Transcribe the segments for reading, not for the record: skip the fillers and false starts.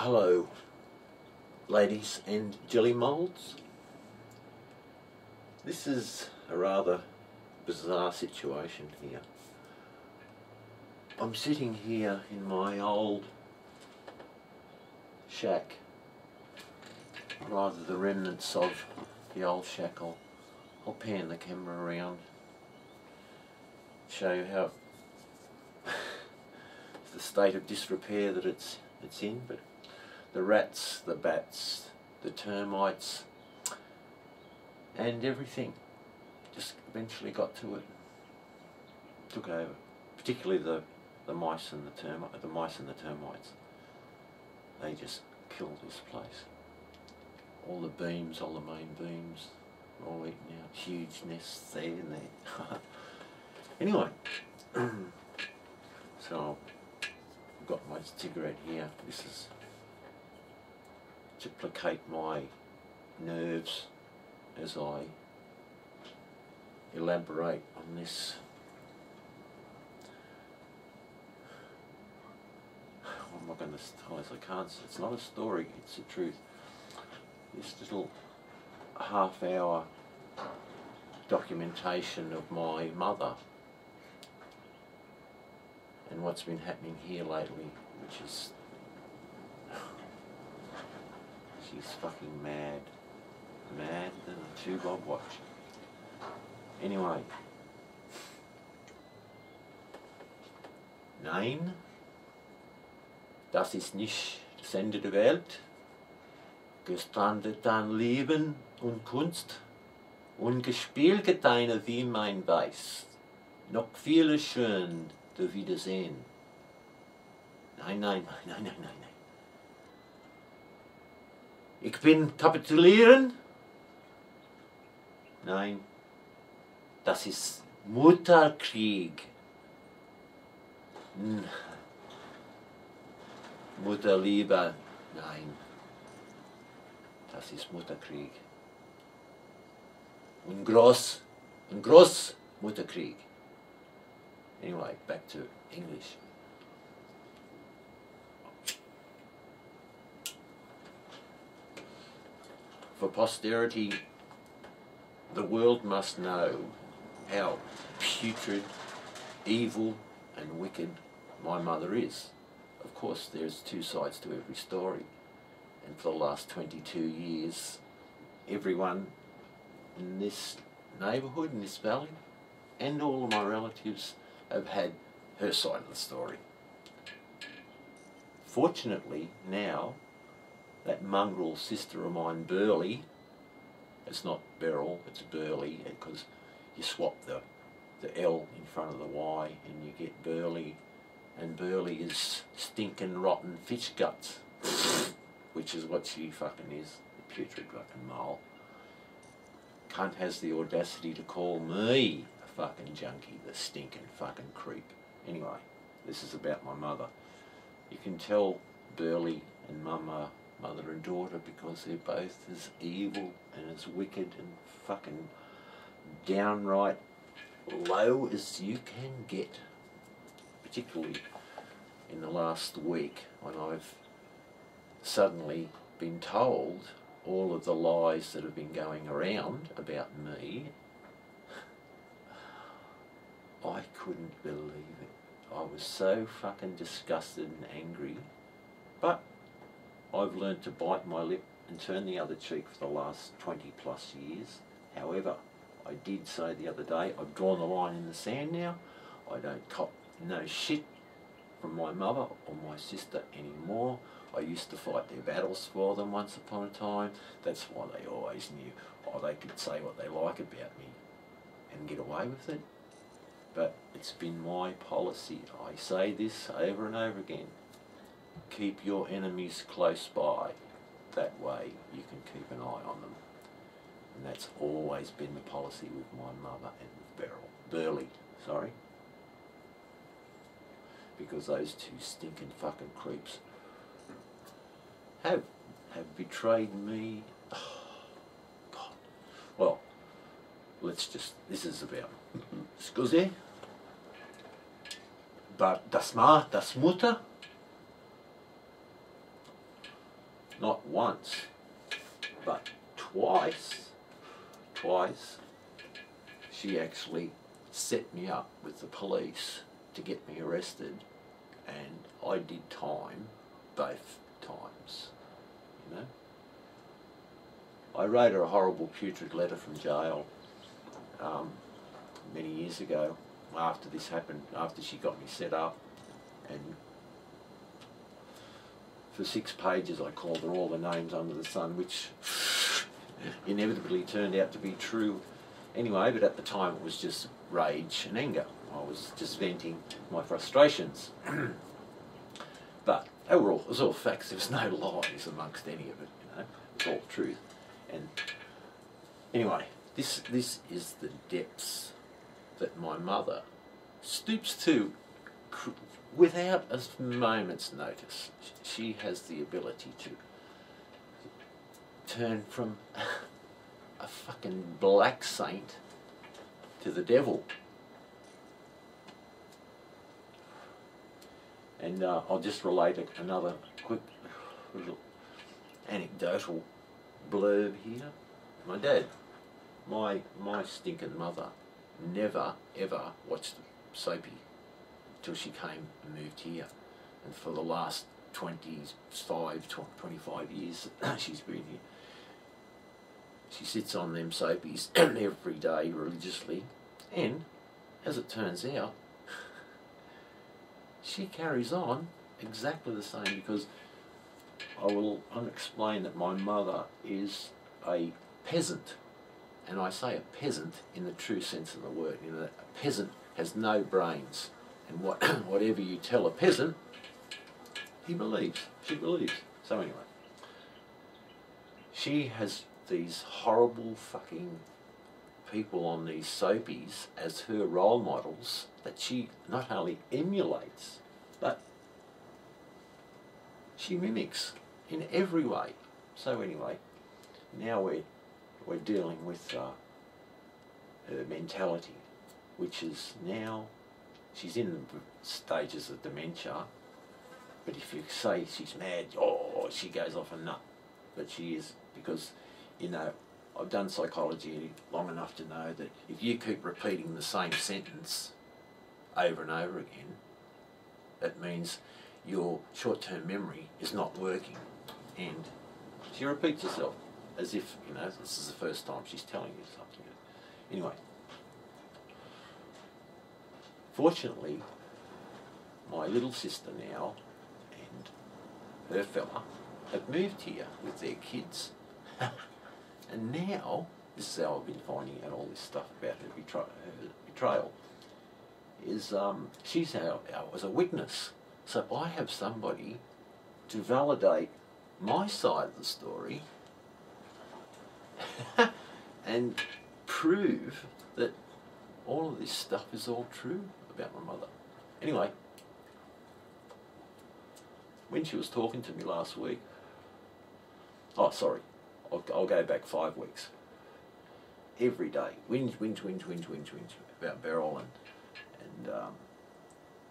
Hello, ladies and jelly moulds. This is a rather bizarre situation here. I'm sitting here in my old shack, rather the remnants of the old shack. I'll pan the camera around, show you how the state of disrepair that it's in, but the rats, the bats, the termites, and everything just eventually got to it, took over. Particularly the mice and the termites. They just killed this place. All the beams, all the main beams, were all eaten out. Huge nests there and there. Anyway, so I've got my cigarette here. This is to placate my nerves as I elaborate on this. What am I going to tell us? I can't. It's not a story. It's the truth. This little half-hour documentation of my mother and what's been happening here lately, which is she's fucking mad than a 2-bob watch. Anyway, nein, das ist nicht das Ende der Welt, gestrandet an Leben und Kunst, und gespielt einer wie mein Weiß, noch viele schön zu wiedersehen. Nein, nein, nein, nein, nein, nein. Ich bin kapitulieren? Nein, das ist Mutterkrieg. Mutterliebe, nein, das ist Mutterkrieg. Und groß Mutterkrieg. Anyway, back to English. For posterity, the world must know how putrid, evil and wicked my mother is. Of course, there's two sides to every story, and for the last 22 years, everyone in this neighbourhood, in this valley, and all of my relatives have had her side of the story. Fortunately, now, that mongrel sister of mine, Berlie, it's not Beryl, it's Berlie, because you swap the L in front of the Y and you get Berlie, and Berlie is stinking rotten fish guts, which is what she fucking is, the putrid fucking mole. Cunt has the audacity to call me a fucking junkie, the stinking fucking creep. Anyway, this is about my mother. You can tell Berlie and Mum are mother and daughter because they're both as evil and as wicked and fucking downright low as you can get. Particularly in the last week when I've suddenly been told all of the lies that have been going around about me. I couldn't believe it. I was so fucking disgusted and angry, but I've learned to bite my lip and turn the other cheek for the last 20 plus years. However, I did say the other day, I've drawn the line in the sand now. I don't cop no shit from my mother or my sister anymore. I used to fight their battles for them once upon a time. That's why they always knew, they could say what they like about me and get away with it. But it's been my policy. I say this over and over again. Keep your enemies close by. That way you can keep an eye on them. And that's always been the policy with my mother and with Berlie, sorry. Because those two stinking fucking creeps have betrayed me. Oh, God. Well, let's just, this is about, scusi, but das Mutter, not once, but twice, she actually set me up with the police to get me arrested, and I did time both times, you know. I wrote her a horrible putrid letter from jail many years ago after this happened, after she got me set up, and for 6 pages I called her all the names under the sun, which inevitably turned out to be true anyway, but at the time it was just rage and anger. I was just venting my frustrations. But overall, it was all facts. There was no lies amongst any of it, you know. It was all truth. And anyway, this is the depths that my mother stoops to without a moment's notice. She has the ability to turn from a fucking black saint to the devil. And I'll just relate another quick little anecdotal blurb here. My dad, my stinking mother, never ever watched Soapy till she came and moved here. And for the last 25 years she's been here. She sits on them soapies every day religiously, and as it turns out, she carries on exactly the same, because I'll explain that my mother is a peasant, and I say a peasant in the true sense of the word. You know, a peasant has no brains, and whatever you tell a peasant, he believes, she believes. So anyway, she has these horrible fucking people on these soapies as her role models that she not only emulates, but she mimics in every way. So anyway, now we're dealing with her mentality, which is now, she's in the stages of dementia, but if you say she's mad, oh, she goes off a nut. But she is, because, you know, I've done psychology long enough to know that if you keep repeating the same sentence over and over again, that means your short-term memory is not working. And she repeats herself as if, you know, this is the first time she's telling you something. Anyway, fortunately, my little sister now and her fella have moved here with their kids. And now, this is how I've been finding out all this stuff about her betrayal, is she's out as a witness. So I have somebody to validate my side of the story and prove that all of this stuff is all true about my mother. Anyway, when she was talking to me last week, oh sorry, I'll go back 5 weeks. Every day, whinge about Berlie and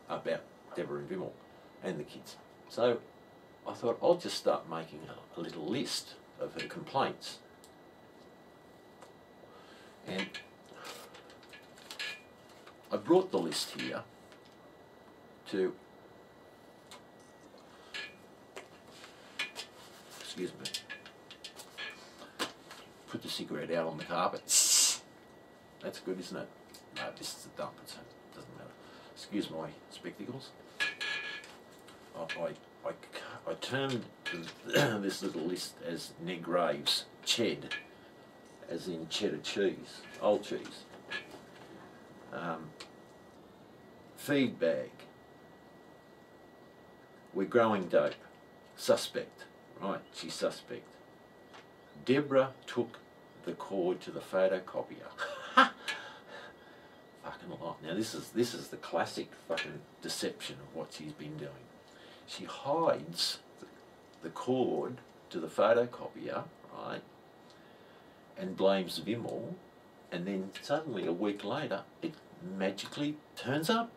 about Deborah and Vimmel and the kids. So I thought I'll just start making a little list of her complaints. And I brought the list here to, excuse me, put the cigarette out on the carpet. That's good, isn't it? No, this is a dump, so it doesn't matter. Excuse my spectacles. I termed this little list as Negraves, ched, as in cheddar cheese, old cheese. Feed bag. We're growing dope. Suspect. Right, she's suspect. Deborah took the cord to the photocopier. Fucking lot. Now this is the classic fucking deception of what she's been doing. She hides the cord to the photocopier, right, and blames Vimmel, and then suddenly a week later it magically turns up.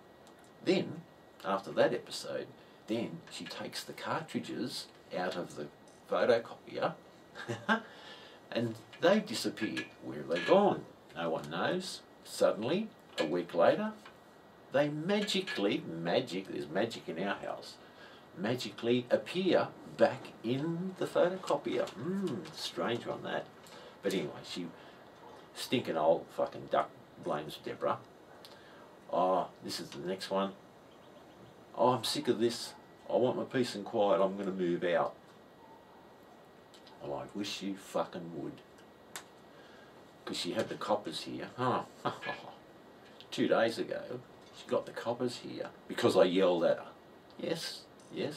Then, after that episode, then she takes the cartridges out of the photocopier and they disappeared. Where have they gone? No one knows. Suddenly, a week later, they magically, there's magic in our house, magically appear back in the photocopier. Strange one that. But anyway, she, stinking old fucking duck, blames Deborah. Oh, this is the next one. Oh, I'm sick of this. I want my peace and quiet. I'm going to move out. Well, I wish you fucking would. Because she had the coppers here. 2 days ago, she got the coppers here because I yelled at her. Yes,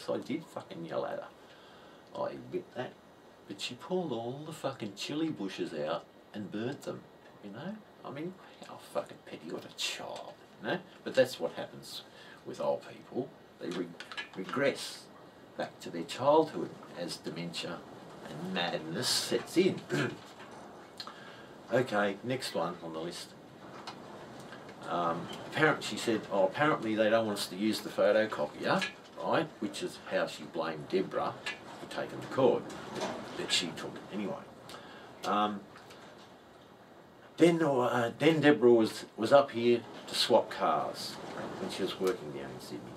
I did fucking yell at her. I admit that. But she pulled all the fucking chili bushes out and burnt them, you know? I mean, how fucking petty, what a child, you know? But that's what happens with old people. They regress back to their childhood as dementia and madness sets in. Okay, next one on the list. Apparently, she said, apparently they don't want us to use the photocopier, right? Which is how she blamed Deborah for taking the cord that she took anyway. Then Deborah was up here to swap cars when she was working down in Sydney.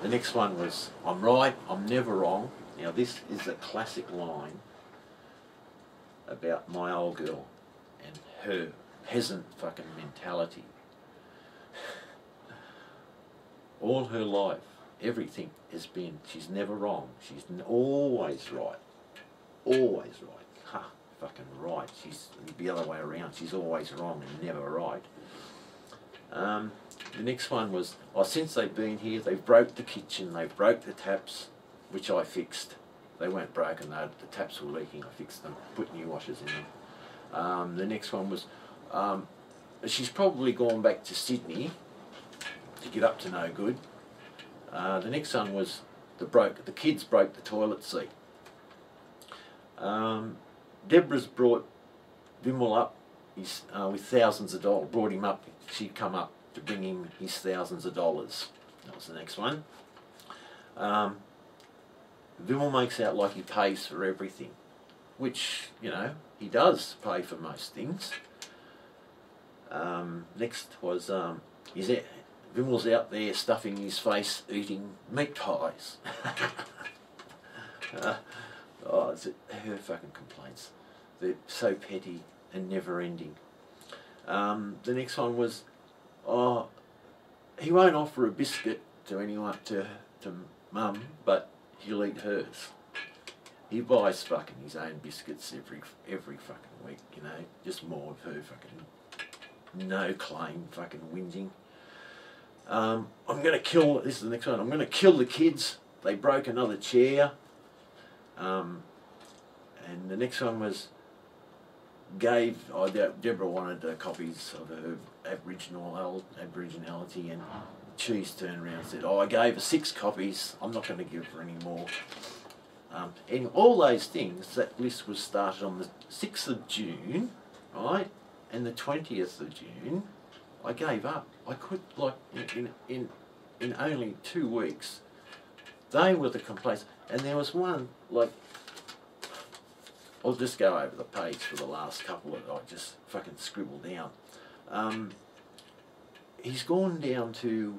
The next one was, I'm right, I'm never wrong. Now this is a classic line about my old girl and her peasant fucking mentality. All her life, everything has been, she's never wrong. She's always right. Always right. Ha, fucking right. She's the other way around. She's always wrong and never right. The next one was, since they've been here, they've broke the kitchen, they've broke the taps, which I fixed. They weren't broken, though. The taps were leaking. I fixed them, put new washers in them. The next one was, she's probably gone back to Sydney to get up to no good. The next one was, the kids broke the toilet seat. Deborah's brought Vimal up with thousands of dollars, brought him up, she'd come up to bring him his thousands of dollars. That was the next one. Vimal makes out like he pays for everything, which, you know, he does pay for most things. Next was, Vimal's out there stuffing his face, eating meat pies. Her fucking complaints. They're so petty and never ending. The next one was, he won't offer a biscuit to anyone, to Mum, but he'll eat hers. He buys fucking his own biscuits every fucking week, you know, just more of her fucking no claim fucking whinging. I'm gonna kill, this is the next one, I'm gonna kill the kids, they broke another chair. And the next one was, Deborah wanted copies of her Aboriginality, and Cheese turned around and said, I gave her 6 copies, I'm not going to give her any more. And all those things, that list was started on the 6th of June, right? And the 20th of June, I gave up. I could, like, in only 2 weeks, they were the complaints. And there was one, like, I'll just go over the page for the last couple that I just fucking scribbled down. He's gone down to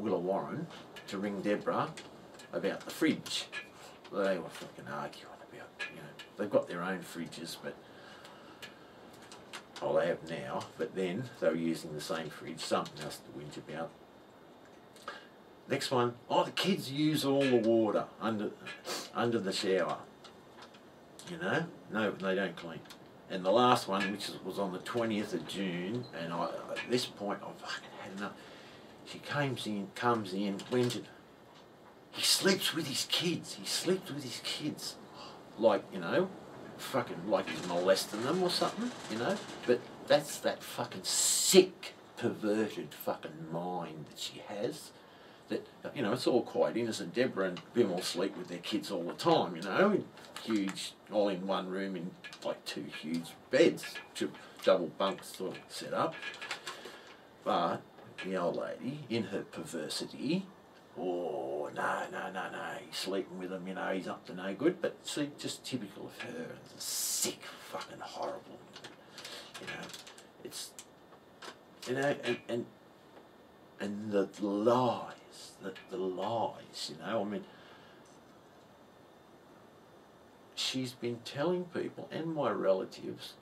Willawarren to ring Deborah about the fridge. They were fucking arguing about, you know, they've got their own fridges, but they have now. But then they were using the same fridge. Something else to whinge about. Next one, the kids use all the water under the shower. You know, no, they don't clean. And the last one, which was on the 20th of June, and at this point I fucking had enough. She comes in, whinges. He sleeps with his kids. Like, you know, fucking like he's molesting them or something, you know. But that's that fucking sick, perverted fucking mind that she has. That, you know, it's all quite innocent. Deborah and Vimal sleep with their kids all the time, you know, in huge, all in one room in like 2 huge beds, double bunks sort of set up. But the old lady, in her perversity, oh, no, he's sleeping with him, you know, he's up to no good. But see, just typical of her, sick, fucking horrible, you know, it's, you know, and the lies, the lies, you know, I mean, she's been telling people and my relatives,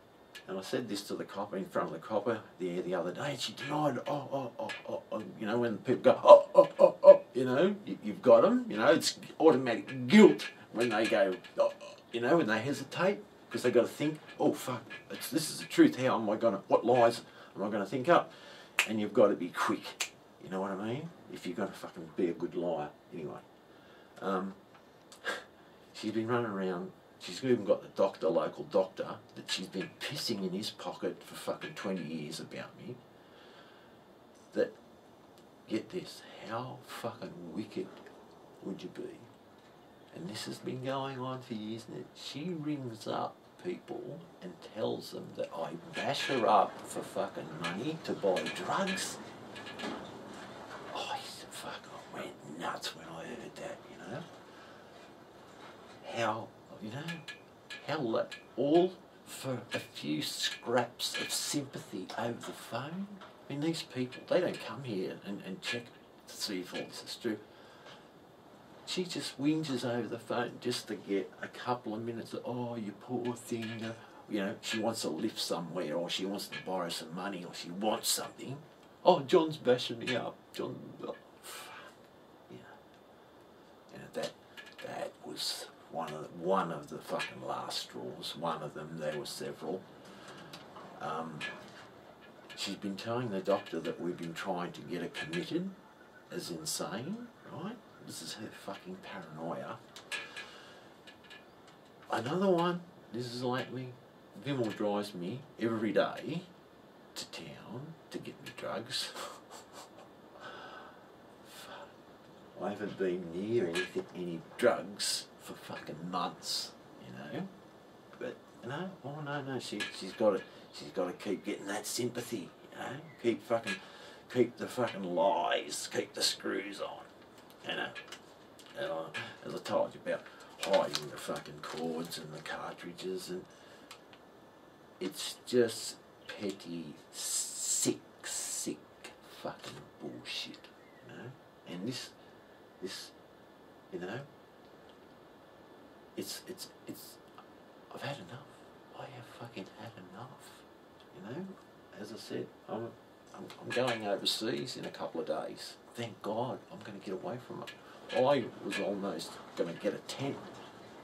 and I said this to the copper in front of the copper there the other day, and she denied, you know, when people go, you know, you've got them, you know, it's automatic guilt when they go, you know, when they hesitate, because they've got to think, oh, fuck, this is the truth, how am I going to, what lies am I going to think up? And you've got to be quick, you know what I mean? If you're going to fucking be a good liar. Anyway, she's been running around. She's even got the doctor, local doctor, that she's been pissing in his pocket for fucking 20 years about me. That, get this, how fucking wicked would you be? And this has been going on for years now. She rings up people and tells them that I bash her up for fucking money to buy drugs. Oh, fuck, I went nuts when I heard that, you know. How, you know, how that, all for a few scraps of sympathy over the phone? I mean, these people, they don't come here and check to see if all this is true. She just whinges over the phone just to get a couple of minutes of, oh, you poor thing, you know, she wants a lift somewhere, or she wants to borrow some money, or she wants something. Oh, John's bashing me up. John, oh, fuck. You know, and that was one of the fucking last straws. One of them, there were several. She's been telling the doctor that we've been trying to get her committed as insane, right? This is her fucking paranoia. Another one, this is lately, Vimmel drives me every day to town to get me drugs. I haven't been near any drugs for fucking months, you know. But you know, oh no, she's got to keep getting that sympathy, you know. Keep the fucking lies, keep the screws on. You know, and as I told you about hiding the fucking cords and the cartridges, and it's just petty, sick fucking bullshit, you know. And this, you know, it's. I've had enough. I have fucking had enough, you know. As I said, I'm going overseas in a couple of days. Thank God, I'm going to get away from it. I was almost going to get a tent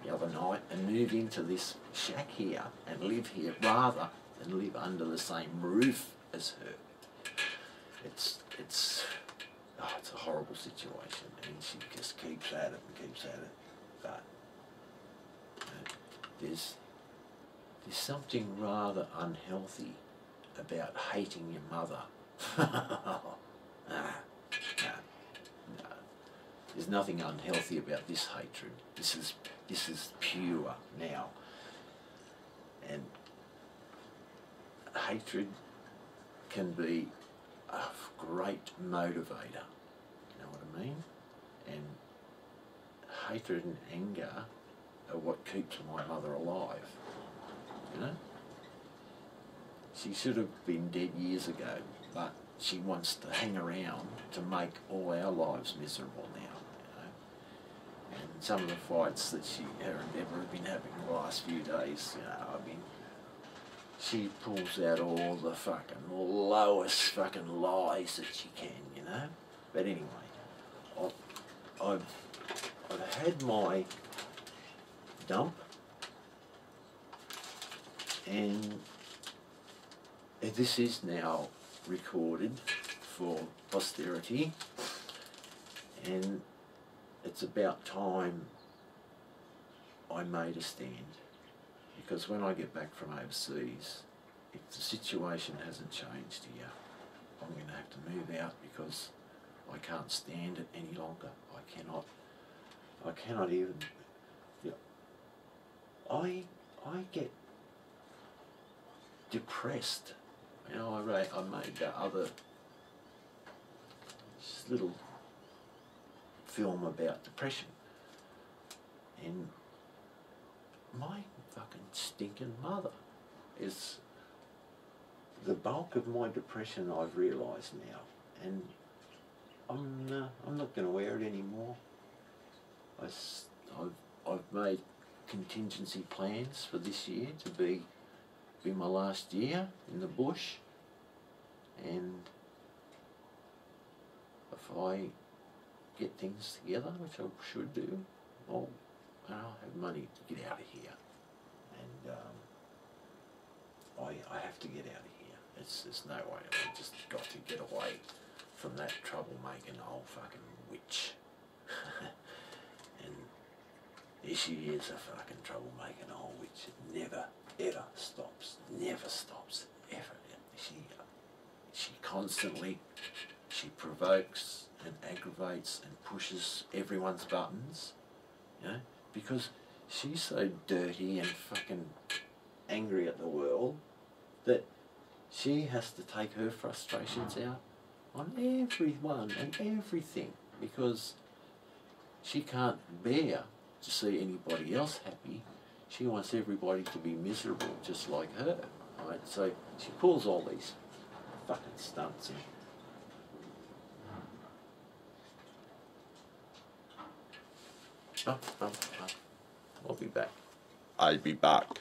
the other night and move into this shack here and live here rather than live under the same roof as her. It's a horrible situation, and she just keeps at it and keeps at it. But you know, there's something rather unhealthy about hating your mother. No. There's nothing unhealthy about this hatred. This is pure now. And hatred can be a great motivator. You know what I mean? And hatred and anger are what keeps my mother alive. You know? She should have been dead years ago, but she wants to hang around to make all our lives miserable now, you know. And some of the fights that her and Deborah have been having the last few days, you know, I mean, she pulls out all the fucking lowest fucking lies that she can, you know. But anyway, I've had my dump, and this is now recorded for posterity, and it's about time I made a stand, because when I get back from overseas, if the situation hasn't changed here, I'm going to have to move out, because I can't stand it any longer. I cannot even, you know, I get depressed. You know, I made other little film about depression. And my fucking stinking mother is the bulk of my depression, I've realised now. And I'm not going to wear it anymore. I've made contingency plans for this year to be my last year in the bush, and if I get things together, which I should do, I'll have money to get out of here, and I have to get out of here. There's no way. I've just got to get away from that troublemaking old fucking witch. And there she is, a fucking troublemaking old witch. It never, ever stops. Never stops. Ever. She constantly, she provokes and aggravates and pushes everyone's buttons, you know, because she's so dirty and fucking angry at the world that she has to take her frustrations out on everyone and everything, because she can't bear to see anybody else happy. She wants everybody to be miserable just like her, right? So she pulls all these fucking stunts and I'll be back. I'll be back.